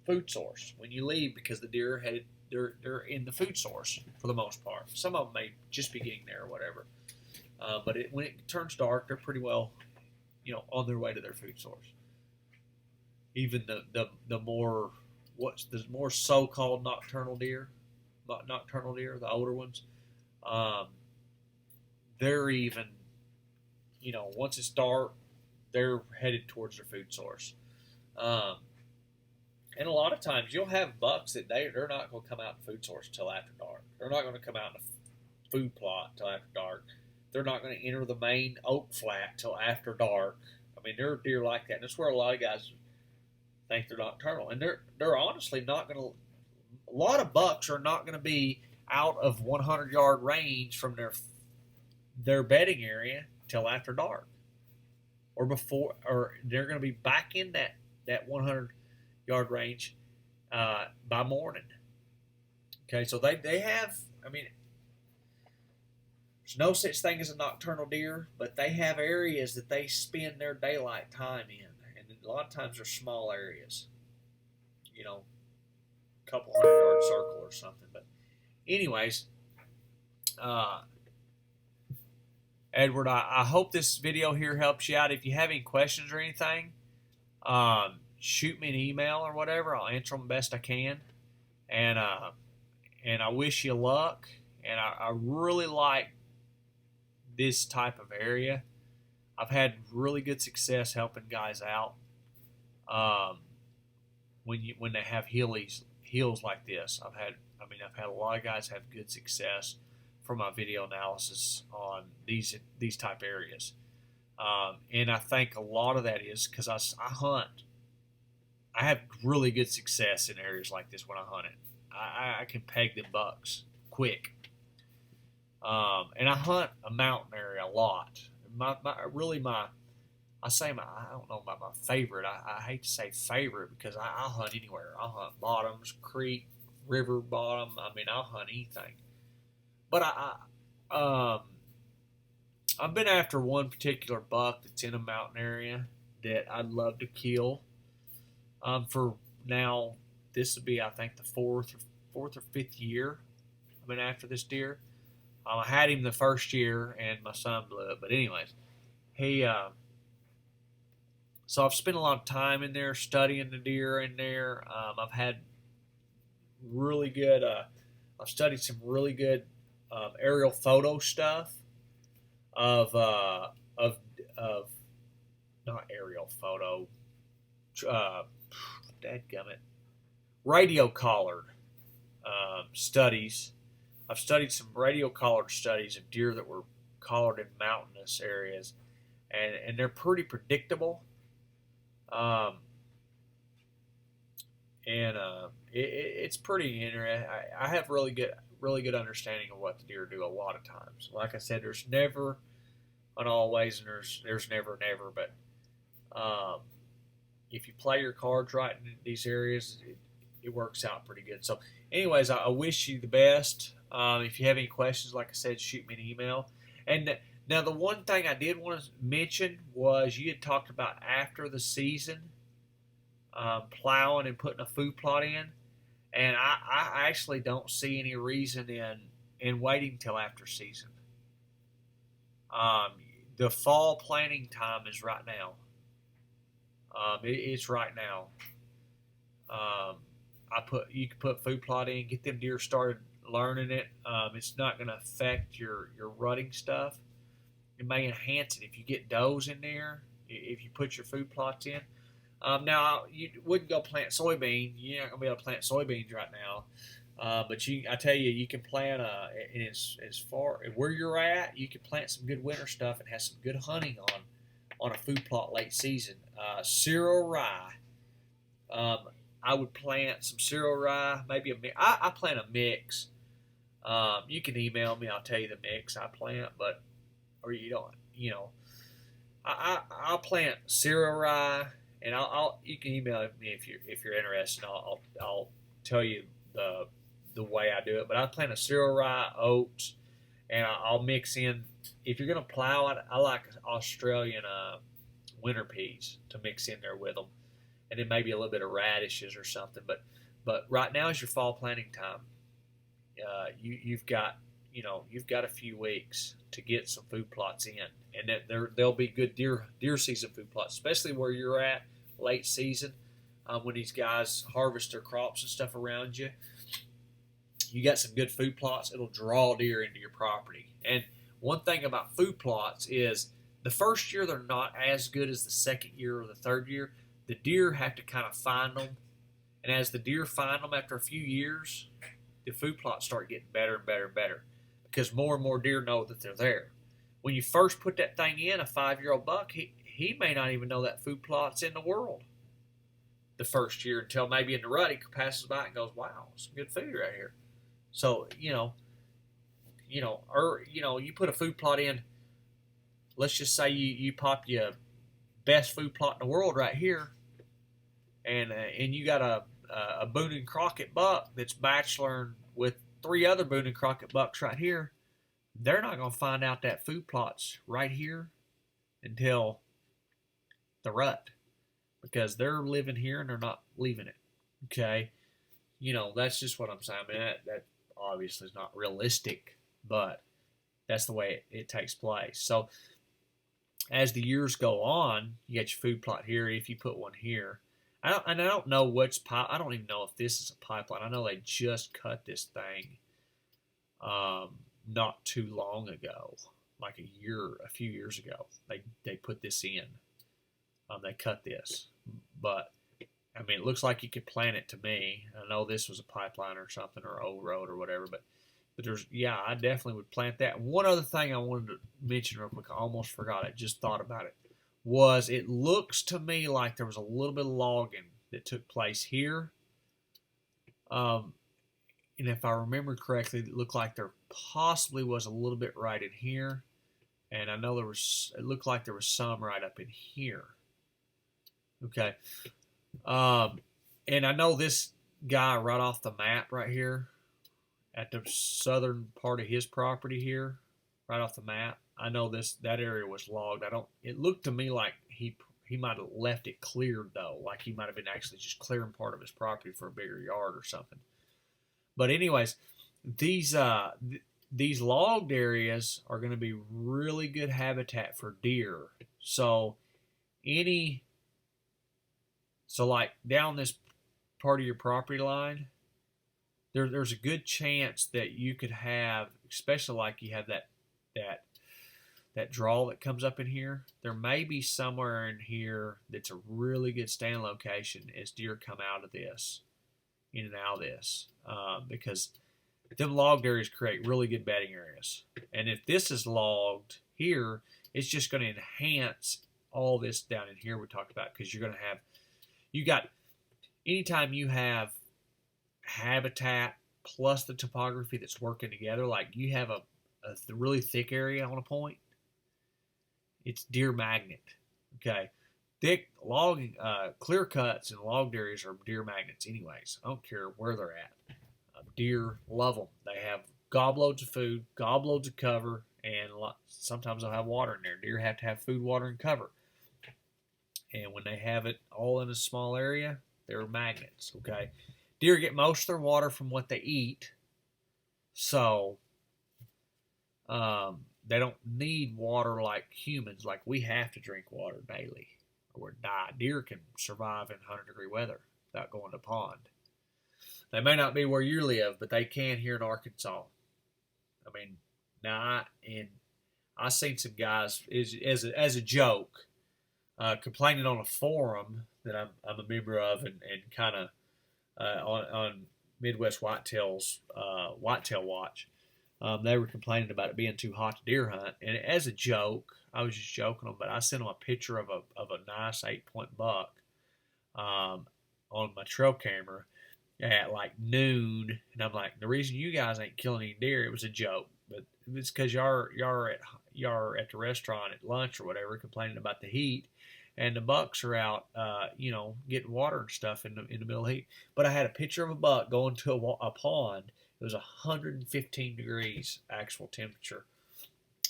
Speaker 1: food source when you leave, because the deer they're in the food source for the most part. Some of them may just be getting there or whatever, but when it turns dark, they're pretty well, on their way to their food source. Even the more so-called nocturnal deer, the older ones, they're even, once it's dark, they're headed towards their food source. And a lot of times you'll have bucks that they're not going to come out in food source until after dark. They're not going to come out in a food plot until after dark. They're not going to enter the main oak flat till after dark. I mean, there are deer like that, and that's where a lot of guys think they're nocturnal, and they're honestly not going to. A lot of bucks are not going to be out of 100-yard range from their bedding area till after dark, or they're going to be back in that 100-yard range by morning. Okay, so they have. I mean, there's no such thing as a nocturnal deer, but they have areas that they spend their daylight time in. A lot of times they're small areas, a couple 100-yard circle or something. But anyways, Edward, I hope this video here helps you out. If you have any questions or anything, shoot me an email or whatever. I'll answer them best I can. And I wish you luck. And I really like this type of area. I've had really good success helping guys out. When they have hills like this, I've had a lot of guys have good success from my video analysis on these type areas, and I think a lot of that is because I hunt. I have really good success in areas like this when I hunt it. I can peg the bucks quick, and I hunt a mountain area a lot. I don't know about my favorite. I hate to say favorite because I'll hunt anywhere. I'll hunt bottoms, creek, river bottom. I mean, I'll hunt anything. But I've been after one particular buck that's in a mountain area that I'd love to kill. For now, this would be, I think, the fourth or fifth year I've been after this deer. I had him the first year, and my son blew it. But anyways, so I've spent a lot of time in there studying the deer in there. I've had really good. I've studied some really good aerial photo stuff of not aerial photo. Dadgummit, radio collared studies. I've studied some radio collared studies of deer that were collared in mountainous areas, and they're pretty predictable. It's pretty interesting. I have really good understanding of what the deer do a lot of times. Like I said, there's never an always, and there's never never. But if you play your cards right in these areas, it works out pretty good. So, anyways, I wish you the best. If you have any questions, like I said, shoot me an email. And now, the one thing I did want to mention was you had talked about after the season, plowing and putting a food plot in. And I actually don't see any reason in waiting till after season. The fall planting time is right now. It's right now. You can put food plot in, get them deer started learning it. It's not going to affect your rutting stuff. It may enhance it if you get does in there. if you put your food plots in. Now, you wouldn't go plant soybean. You're not going to be able to plant soybeans right now. But I tell you, you can plant, and as far where you're at, you can plant some good winter stuff and have some good hunting on a food plot late season. Cereal rye. I would plant some cereal rye, maybe I plant a mix. You can email me. I'll tell you the mix I plant, or you don't, I'll plant cereal rye, and you can email me if you're interested. I'll tell you the way I do it. But I plant a cereal rye, oats, and I'll mix in. If you're gonna plow it, I like Australian winter peas to mix in there with them, and then maybe a little bit of radishes or something. But right now is your fall planting time. You've got a few weeks to get some food plots in, and there'll be good deer season food plots, especially where you're at late season, when these guys harvest their crops and stuff around you. You got some good food plots. It'll draw deer into your property. And one thing about food plots is the first year they're not as good as the second year or the third year. The deer have to kind of find them, and as the deer find them after a few years, the food plots start getting better and better and better, because more and more deer know that they're there. When you first put that thing in, a 5-year-old buck, he may not even know that food plot's in the world the first year, until maybe in the rut he passes by and goes, "Wow, some good food right here." So you put a food plot in. Let's just say you pop your best food plot in the world right here, and you got a Boone and Crockett buck that's bacheloring with 3 other Boone and Crockett bucks right here. They're not going to find out that food plot's right here until the rut, because they're living here and they're not leaving it. Okay, that's just what I'm saying. I mean, that obviously is not realistic, but that's the way it takes place. So as the years go on, you get your food plot here. If you put one here, I don't know I don't even know if this is a pipeline. I know they just cut this thing not too long ago, like a few years ago. They put this in. They cut this, but I mean, it looks like you could plant it to me. I know this was a pipeline or something, or old road or whatever, but I definitely would plant that. One other thing I wanted to mention real quick, I almost forgot it, just thought about it, was it looks to me like there was a little bit of logging that took place here. And if I remember correctly, it looked like there possibly was a little bit right in here. And I know it looked like there was some right up in here. Okay. And I know this guy right off the map right here, at the southern part of his property here, right off the map, I know that area was logged. It looked to me like he might have left it cleared, though, like he might have been actually just clearing part of his property for a bigger yard or something. But anyways, these logged areas are going to be really good habitat for deer. So like down this part of your property line, there's a good chance that you could have, especially like you have that draw that comes up in here. There may be somewhere in here that's a really good stand location as deer come out of this, in and out of this, because them logged areas create really good bedding areas. And if this is logged here, it's just going to enhance all this down in here we talked about, because anytime you have habitat plus the topography that's working together, like you have a really thick area on a point, it's deer magnet. Okay, thick logging, clear cuts and logged areas are deer magnets anyways. I don't care where they're at. Deer love them. They have gobloads of food, gobloads of cover, and sometimes they'll have water in there. Deer have to have food, water, and cover. And when they have it all in a small area, they're magnets. Okay, deer get most of their water from what they eat, so they don't need water like humans. Like we have to drink water daily or we'll die. Deer can survive in 100-degree weather without going to pond. They may not be where you live, but they can here in Arkansas. I mean, now I seen some guys as a joke. complaining on a forum that I'm a member of, and kind of on Midwest Whitetail Watch. They were complaining about it being too hot to deer hunt, and as a joke, I was just joking them, but I sent them a picture of a nice 8-point buck on my trail camera at like noon, and I'm like, the reason you guys ain't killing any deer, it was a joke, but it's because y'all at the restaurant at lunch or whatever complaining about the heat, and the bucks are out, getting water and stuff in the middle of the heat. But I had a picture of a buck going to a pond. It was 115 degrees actual temperature,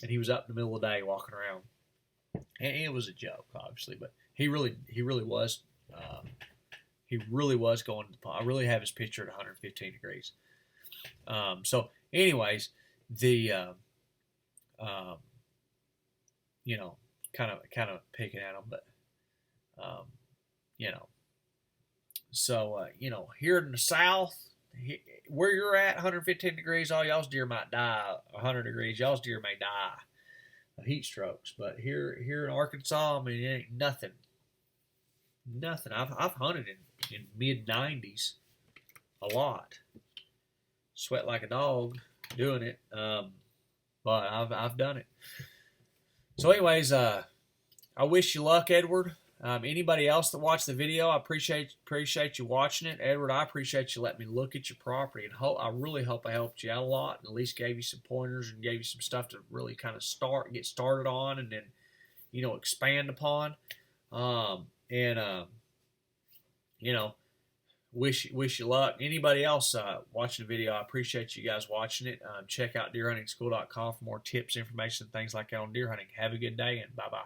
Speaker 1: and he was up in the middle of the day walking around. And it was a joke, obviously, but he really was. He really was going to the pond. I really have his picture at 115 degrees. So, anyways, the kind of picking at him, but so here in the South, where you're at, 115 degrees, all y'all's deer might die. 100 degrees, y'all's deer may die of heat strokes. But here in Arkansas, I mean, it ain't nothing. Nothing. I've hunted in mid 90s a lot. Sweat like a dog doing it, but I've done it. So, anyways, I wish you luck, Edward. Anybody else that watched the video, I appreciate you watching it. Edward, I appreciate you letting me look at your property, and I really hope I helped you out a lot, and at least gave you some pointers and gave you some stuff to really kind of get started on, and then expand upon. Wish you luck. Anybody else watching the video, I appreciate you guys watching it. Check out deerhuntingschool.com for more tips, information, things like that on deer hunting. Have a good day, and bye-bye.